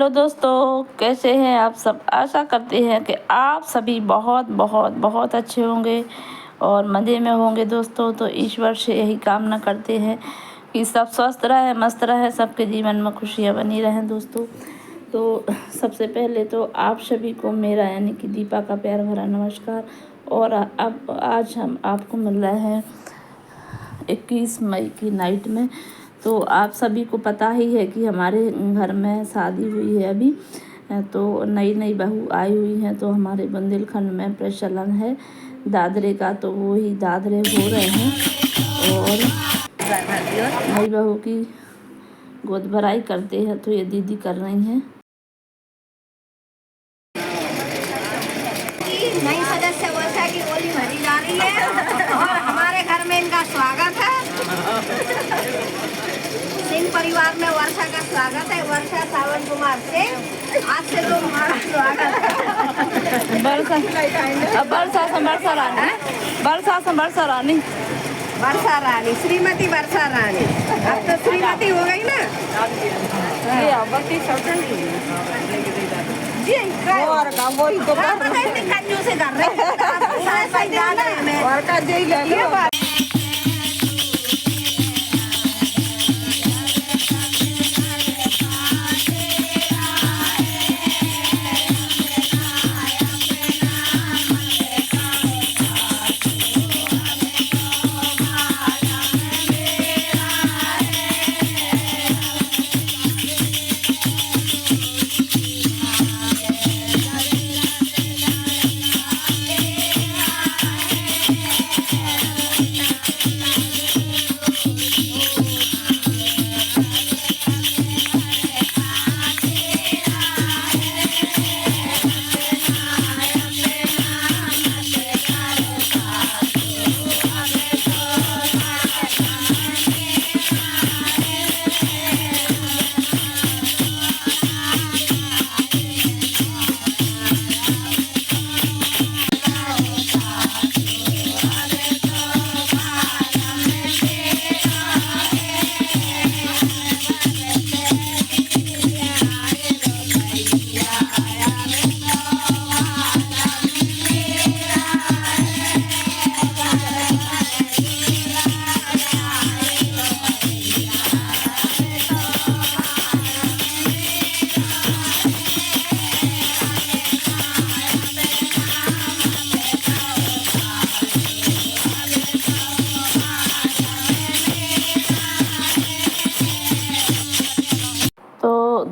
Hello दोस्तों, कैसे हैं आप सब। आशा करते हैं कि आप सभी बहुत बहुत बहुत अच्छे होंगे और मज़े में होंगे दोस्तों। तो ईश्वर से यही कामना करते हैं कि सब स्वस्थ रहे, मस्त रहे, सबके जीवन में खुशियाँ बनी रहें दोस्तों। तो सबसे पहले तो आप सभी को मेरा यानी कि दीपा का प्यार भरा नमस्कार। और अब आज हम आपको मिल रहे हैं 21 मई की नाइट में। तो आप सभी को पता ही है कि हमारे घर में शादी हुई है अभी, तो नई नई बहू आई हुई हैं। तो हमारे बुंदेलखंड में प्रचलन है दादरे का, तो वो ही दादरे हो रहे हैं और नई बहू की गोद भराई करते हैं। तो ये दीदी कर रही हैं। नई सदस्य वर्षा की गोली भरी जा रही है और हमारे घर में इनका स्वागत है। सिंह परिवार में वर्षा का स्वागत है। वर्षा सावन कुमार से आज से तो हमारा स्वागत है। वर्षा रानी वर्षा रानी, श्रीमती वर्षा रानी। अब तो श्रीमती हो गई ना। वही तो कंजूस से कर रहे हैं।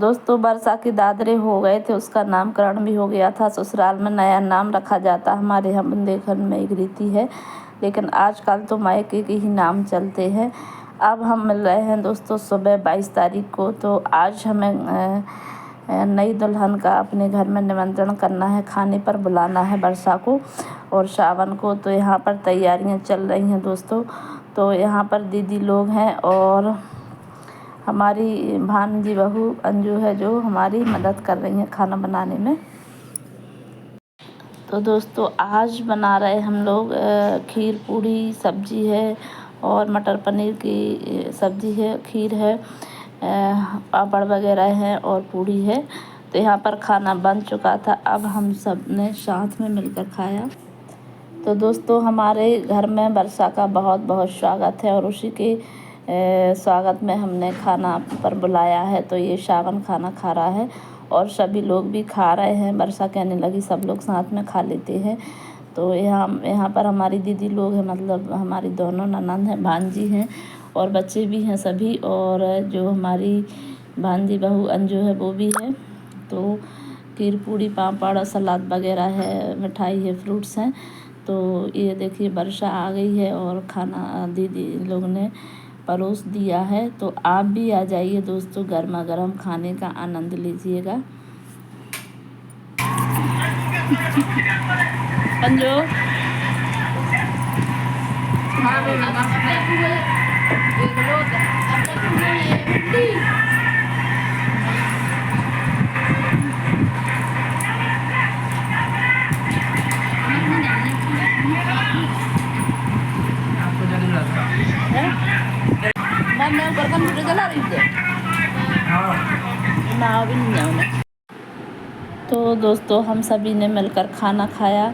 दोस्तों वर्षा के दादरे हो गए थे, उसका नामकरण भी हो गया था। ससुराल में नया नाम रखा जाता, हमारे यहाँ बुंदेलखंड में एक रीति है, लेकिन आजकल तो मायके के ही नाम चलते हैं। अब हम मिल रहे हैं दोस्तों सुबह 22 तारीख को। तो आज हमें नई दुल्हन का अपने घर में निमंत्रण करना है, खाने पर बुलाना है वर्षा को और श्रावण को। तो यहाँ पर तैयारियाँ चल रही हैं दोस्तों। तो यहाँ पर दीदी लोग हैं और हमारी भांजी बहू अंजू है जो हमारी मदद कर रही हैं खाना बनाने में। तो दोस्तों आज बना रहे हम लोग खीर पूड़ी सब्जी है और मटर पनीर की सब्जी है, खीर है, पापड़ वगैरह हैं और पूड़ी है। तो यहाँ पर खाना बन चुका था, अब हम सब ने साथ में मिलकर खाया। तो दोस्तों हमारे घर में वर्षा का बहुत बहुत स्वागत है और उसी के स्वागत में हमने खाना पर बुलाया है। तो ये श्रावण खाना खा रहा है और सभी लोग भी खा रहे हैं। वर्षा कहने लगी सब लोग साथ में खा लेते हैं। तो यहाँ पर हमारी दीदी लोग हैं, मतलब हमारी दोनों ननंद हैं, भांजी हैं और बच्चे भी हैं सभी। और जो हमारी भांजी बहू अंजू है वो भी है। तो खीर पूड़ी पापड़ सलाद वगैरह है, मिठाई है, फ्रूट्स हैं। तो ये देखिए वर्षा आ गई है और खाना दीदी लोग ने परोस दिया है। तो आप भी आ जाइए दोस्तों, गर्मा गर्म खाने का आनंद लीजिएगा। पंजो मैं बर्तन जला रही थी। तो दोस्तों हम सभी ने मिलकर खाना खाया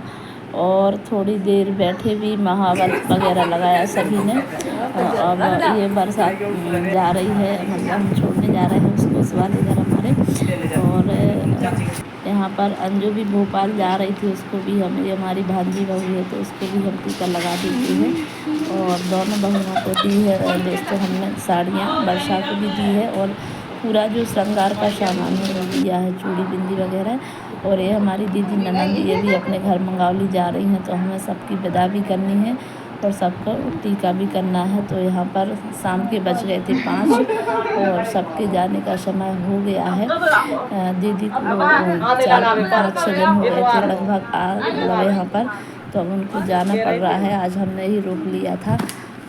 और थोड़ी देर बैठे भी, महावत वगैरह लगाया सभी ने। अब ये बरसात जा रही है, मतलब हम छोड़ने जा रहे हैं उसको, उस वाले घर हमारे। और यहाँ पर अंजू भी भोपाल जा रही थी, उसको भी हम, ये हमारी भांजी बहू है तो उसको भी हम टीका लगा देते हैं। और दोनों बहुओं को दी है दोस्तों हमने साड़ियाँ, वर्षा को भी दी है और पूरा जो श्रृंगार का सामान है वो दिया है, चूड़ी बिंदी वगैरह। और ये हमारी दीदी ननंद, ये भी अपने घर मंगावली जा रही हैं, तो हमें सबकी विदा भी करनी है और सबको टीका भी करना है। तो यहाँ पर शाम के बज गए थे 5 और सबके जाने का समय हो गया है। दीदी को 4-5-6 दिन हो गए थे लगभग मतलब यहाँ पर, तो अब उनको जाना पड़ रहा है। आज हमने ही रोक लिया था।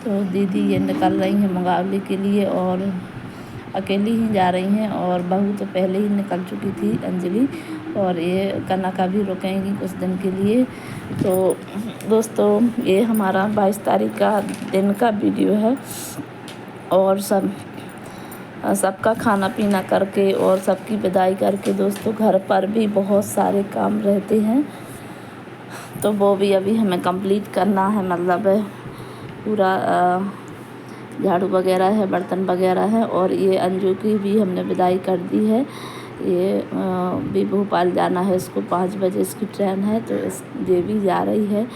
तो दीदी ये निकल रही हैं मंगावली के लिए और अकेली ही जा रही हैं, और बहू तो पहले ही निकल चुकी थी अंजलि, और ये कनका भी रुकेंगी कुछ दिन के लिए। तो दोस्तों ये हमारा 22 तारीख का दिन का वीडियो है। और सबका खाना पीना करके और सबकी विदाई करके दोस्तों घर पर भी बहुत सारे काम रहते हैं, तो वो भी अभी हमें कंप्लीट करना है। मतलब पूरा झाड़ू वगैरह है, बर्तन वगैरह है। और ये अंजू की भी हमने विदाई कर दी है। ये भी भोपाल जाना है, इसको 5 बजे इसकी ट्रेन है, तो ये भी जा रही है।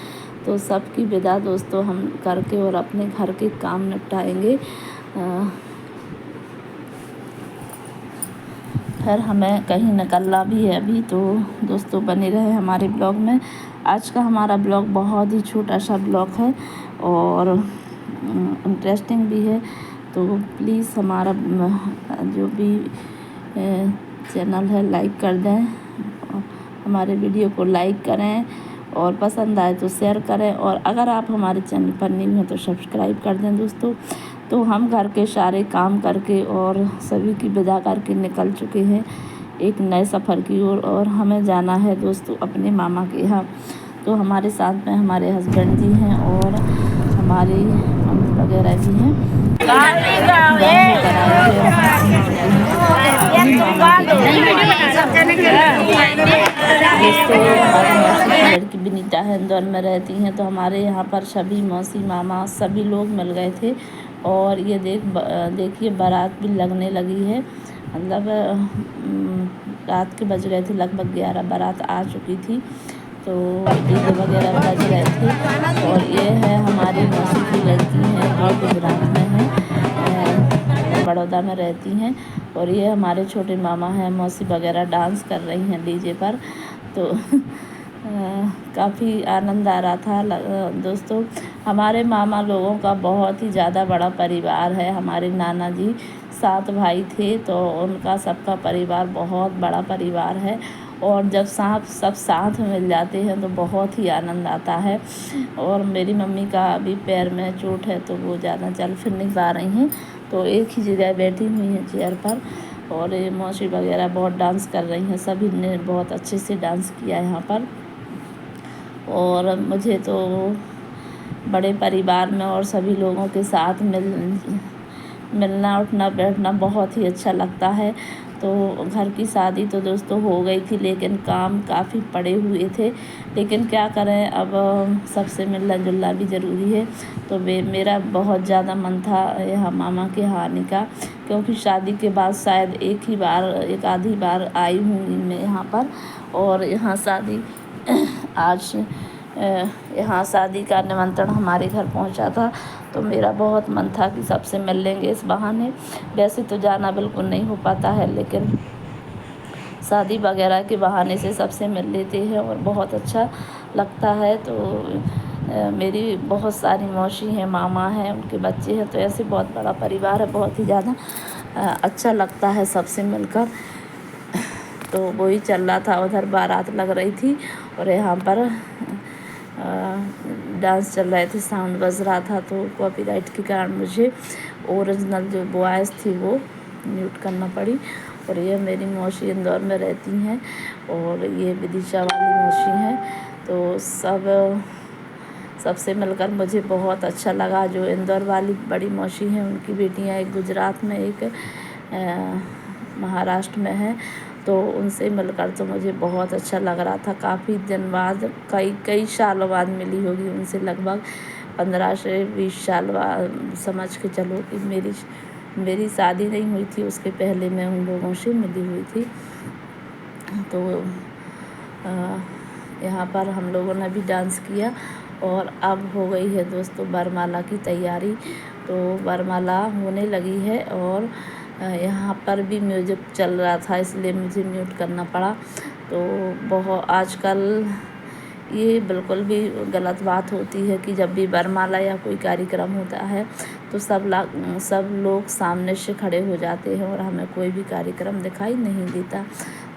तो सबकी विदा दोस्तों हम करके और अपने घर के काम निपटाएंगे। फिर हमें कहीं निकलना भी है अभी, तो दोस्तों बने रहे हमारे ब्लॉग में। आज का हमारा ब्लॉग बहुत ही छोटा सा ब्लॉग है और इंटरेस्टिंग भी है। तो प्लीज़ हमारा जो भी चैनल है लाइक कर दें, हमारे वीडियो को लाइक करें और पसंद आए तो शेयर करें। और अगर आप हमारे चैनल पर न्यू हैं तो सब्सक्राइब कर दें दोस्तों। तो हम घर के सारे काम करके और सभी की विदा करके निकल चुके हैं एक नए सफ़र की ओर, और हमें जाना है दोस्तों अपने मामा के यहाँ। तो हमारे साथ में हमारे हस्बैंड जी हैं और हमारी मम्मी वगैरह भी हैं। लड़की विनीता है, इंदौर में रहती हैं, तो हमारे यहाँ पर सभी मौसी मामा सभी लोग मिल गए थे। और ये देखिए बारात भी लगने लगी है, मतलब रात के बज गए थे लगभग 11, बारात आ चुकी थी, तो डीजे वगैरह बज रहे थे। और ये है हमारी मौसी की लड़की है जो गुजरात में है, बड़ौदा में रहती हैं। और ये हमारे छोटे मामा हैं, मौसी वगैरह डांस कर रही हैं डीजे पर। तो काफ़ी आनंद आ रहा था दोस्तों। हमारे मामा लोगों का बहुत ही ज़्यादा बड़ा परिवार है। हमारे नाना जी 7 भाई थे, तो उनका सबका परिवार बहुत बड़ा परिवार है। और जब सब साथ मिल जाते हैं तो बहुत ही आनंद आता है। और मेरी मम्मी का अभी पैर में चोट है, तो वो ज़्यादा चल फिर नहीं पा रही हैं, तो एक ही जगह बैठी हुई हैं चेयर पर। और ये मौसी वगैरह बहुत डांस कर रही हैं, सभी ने बहुत अच्छे से डांस किया यहाँ पर। और मुझे तो बड़े परिवार में और सभी लोगों के साथ मिलना उठना बैठना बहुत ही अच्छा लगता है। तो घर की शादी तो दोस्तों हो गई थी, लेकिन काम काफ़ी पड़े हुए थे, लेकिन क्या करें, अब सबसे मिलना जुलना भी ज़रूरी है। तो मेरा बहुत ज़्यादा मन था यहाँ मामा के यहाँ आने का, क्योंकि शादी के बाद शायद एक आधी बार आई हूँ मैं यहाँ पर। और यहाँ शादी का निमंत्रण हमारे घर पहुंचा था, तो मेरा बहुत मन था कि सबसे मिल लेंगे इस बहाने। वैसे तो जाना बिल्कुल नहीं हो पाता है, लेकिन शादी वगैरह के बहाने से सबसे मिल लेते हैं और बहुत अच्छा लगता है। तो मेरी बहुत सारी मौसी हैं, मामा हैं, उनके बच्चे हैं, तो ऐसे बहुत बड़ा परिवार है, बहुत ही ज़्यादा अच्छा लगता है सबसे मिलकर। तो वही चल रहा था, उधर बारात लग रही थी और यहाँ पर डांस चल रहे थे, साउंड बज रहा था, तो कॉपीराइट के कारण मुझे ओरिजिनल जो वॉइस थी वो म्यूट करना पड़ी। और ये मेरी मौसी इंदौर में रहती हैं और ये विदिशा वाली मौसी हैं। तो सबसे मिलकर मुझे बहुत अच्छा लगा। जो इंदौर वाली बड़ी मौसी हैं, उनकी बेटियां एक गुजरात में, एक महाराष्ट्र में हैं, तो उनसे मिलकर तो मुझे बहुत अच्छा लग रहा था। काफ़ी दिन बाद, कई सालों बाद मिली होगी उनसे, लगभग 15 से 20 साल बाद समझ के चलो कि मेरी शादी नहीं हुई थी, उसके पहले मैं उन लोगों से मिली हुई थी। तो यहाँ पर हम लोगों ने भी डांस किया और अब हो गई है दोस्तों वरमाला की तैयारी। तो वरमाला होने लगी है और यहाँ पर भी म्यूज़िक चल रहा था, इसलिए मुझे म्यूट करना पड़ा। तो बहुत आजकल ये बिल्कुल भी गलत बात होती है कि जब भी वरमाला या कोई कार्यक्रम होता है तो सब लोग सामने से खड़े हो जाते हैं और हमें कोई भी कार्यक्रम दिखाई नहीं देता।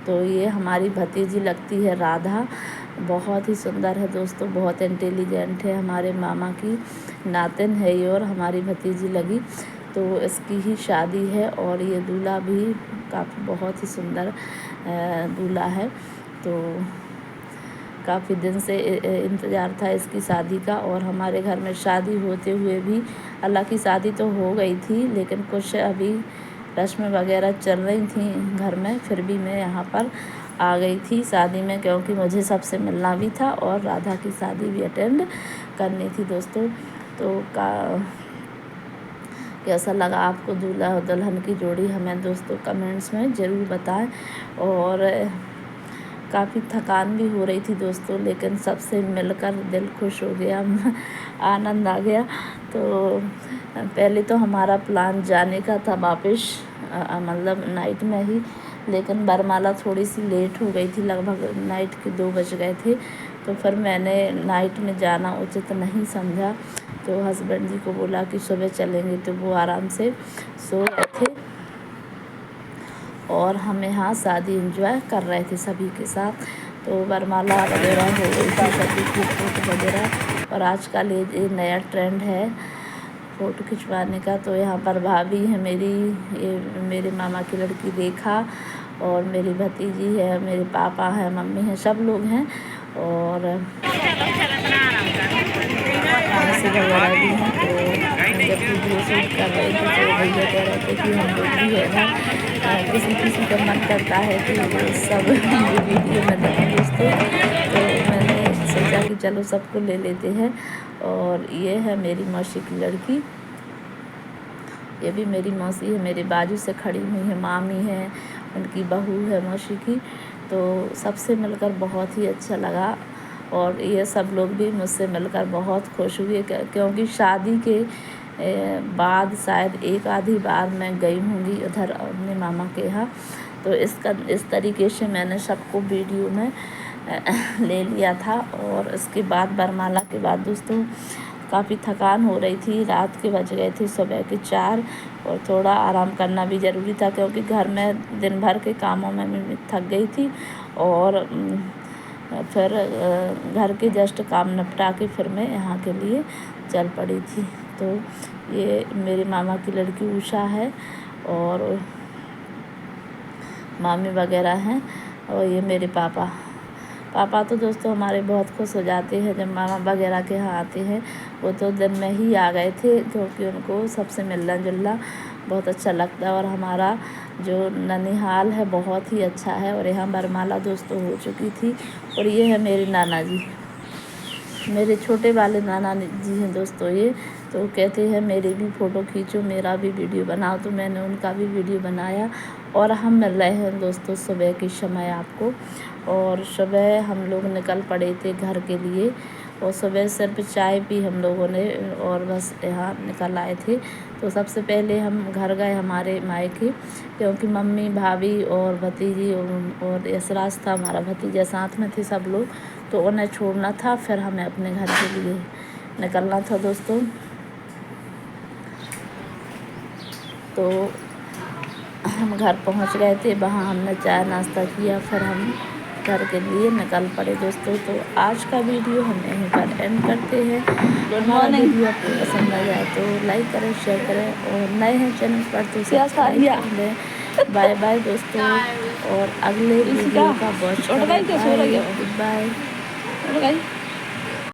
तो ये हमारी भतीजी लगती है राधा, बहुत ही सुंदर है दोस्तों, बहुत इंटेलिजेंट है, हमारे मामा की नातिन है ये और हमारी भतीजी लगी। तो इसकी ही शादी है और ये दूल्हा भी बहुत ही सुंदर दूल्हा है। तो काफ़ी दिन से इंतज़ार था इसकी शादी का और हमारे घर में शादी होते हुए भी, हालांकि शादी तो हो गई थी लेकिन कुछ अभी रस्में वगैरह चल रही थी घर में, फिर भी मैं यहाँ पर आ गई थी शादी में, क्योंकि मुझे सबसे मिलना भी था और राधा की शादी भी अटेंड करनी थी दोस्तों। तो कैसा लगा आपको दूल्हा और दुल्हन की जोड़ी, हमें दोस्तों कमेंट्स में ज़रूर बताएं। और काफ़ी थकान भी हो रही थी दोस्तों, लेकिन सबसे मिलकर दिल खुश हो गया, आनंद आ गया। तो पहले तो हमारा प्लान जाने का था वापस, मतलब नाइट में ही, लेकिन वरमाला थोड़ी सी लेट हो गई थी, लगभग नाइट के 2 बज गए थे। तो फिर मैंने नाइट में जाना उचित नहीं समझा, तो हस्बैंड जी को बोला कि सुबह चलेंगे, तो वो आराम से सो गए थे और हम यहाँ शादी एंजॉय कर रहे थे सभी के साथ। तो वरमाला वगैरह हो गई थी, सभी की फ़ोटो वगैरह। और आजकल ये नया ट्रेंड है फ़ोटो खिंचवाने का। तो यहाँ पर भाभी है मेरी, ये मेरे मामा की लड़की रेखा, और मेरी भतीजी है, मेरे पापा है, मम्मी है, सब लोग हैं। और खांसी वगैरह भी हैं। तो जब वीडियो शूट कर रहे थे तो भैया कह रहे थे कि हम लोग भी है ना, किसी का मन करता है कि वो सब वीडियो में देखें दोस्तों। तो मैंने सोचा कि चलो सबको ले लेते हैं। और ये है मेरी मौसी की लड़की, ये भी मेरी मौसी है, मेरे बाजू से खड़ी हुई है, मामी है, उनकी बहू है मौसी की। तो सबसे मिलकर बहुत ही अच्छा लगा और ये सब लोग भी मुझसे मिलकर बहुत खुश हुए, क्योंकि शादी के बाद शायद एक आधी बार मैं गई होंगी उधर अपने मामा के यहाँ। तो इस तरीके से मैंने सबको वीडियो में ले लिया था। और इसके बाद वरमाला के बाद दोस्तों काफ़ी थकान हो रही थी, रात के बज गए थे सुबह के 4, और थोड़ा आराम करना भी ज़रूरी था, क्योंकि घर में दिन भर के कामों में मैं थक गई थी। और फिर घर के जस्ट काम निपटा के फिर मैं यहाँ के लिए चल पड़ी थी। तो ये मेरे मामा की लड़की उषा है और मामी वगैरह हैं, और ये मेरे पापा तो दोस्तों हमारे बहुत खुश हो जाते हैं जब मामा वगैरह के यहाँ आते हैं। वो तो दिन में ही आ गए थे, क्योंकि उनको सबसे मिलना जुलना बहुत अच्छा लगता है। और हमारा जो ननिहाल है बहुत ही अच्छा है, और यहाँ वरमाला दोस्तों हो चुकी थी। और ये है मेरे नाना जी, मेरे छोटे वाले नाना जी हैं दोस्तों ये। तो कहते हैं मेरी भी फ़ोटो खींचो, मेरा भी वीडियो बनाओ, तो मैंने उनका भी वीडियो बनाया। और हम मिल रहे हैं दोस्तों सुबह के समय आपको। और सुबह हम लोग निकल पड़े थे घर के लिए, और सुबह सिर्फ चाय पी हम लोगों ने और बस यहाँ निकल आए थे। तो सबसे पहले हम घर गए हमारे मायके, क्योंकि मम्मी, भाभी और भतीजी और यशराज था हमारा भतीजा, साथ में थे सब लोग, तो उन्हें छोड़ना था, फिर हमें अपने घर के लिए निकलना था दोस्तों। तो हम घर पहुंच गए थे, वहाँ हमने चाय नाश्ता किया, फिर हम घर के लिए निकल पड़े दोस्तों। तो आज का वीडियो हम यहीं पर एंड करते हैं। हमारा वीडियो आपको पसंद आ जाए तो लाइक करें, शेयर करें, और नए हैं चैनल पर तो सब्सक्राइब कर लें। बाय बाय दोस्तों, और अगले वीडियो का वॉच करें। बाय।